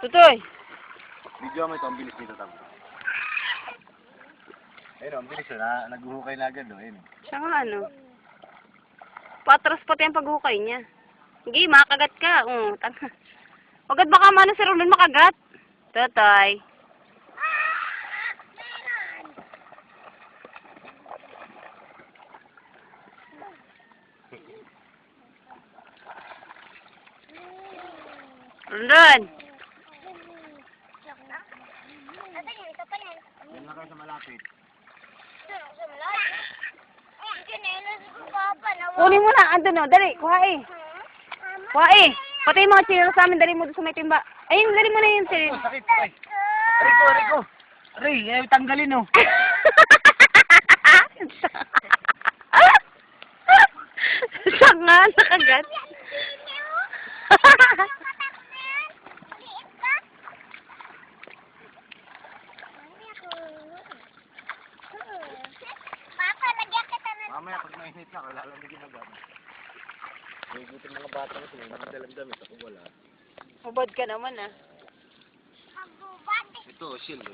Tutoy! Video mo ito, ang bilis nito tamo. Ayun, ang bilis naghuhukay na agad, ayun. Siya nga ano. Patras pati ang paghukay niya. Hindi, makagat ka. Tanga. Agad baka mano si Rolon makagat. Tutoy. Rolon! Yan na kayo sa malapit. Kunin mo na, andun o, dali, kuha eh. Kuha eh. Pati yung mga chinelo sa amin, dali mo doon sa may timba. Ayun, dali mo na yun, chinelo. Sakit, ay. Rico. Ray, tanggalin o. Siya nga, nakagat. Mamaya pag mainit na, lalamigin agad. May gutin mga bata mo sila, mga dalang damit, ako wala. Hubad ka naman ah. Ito, shield o.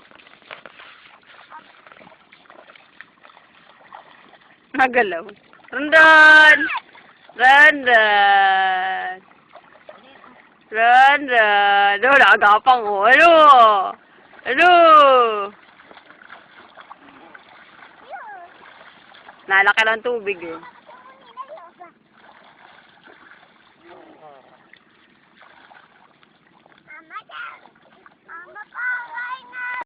Nagalaw. Rondon! Rondon! Rondon! Ano, nakagapang ko. Ano? Ano? Nalaki lang tubig eh.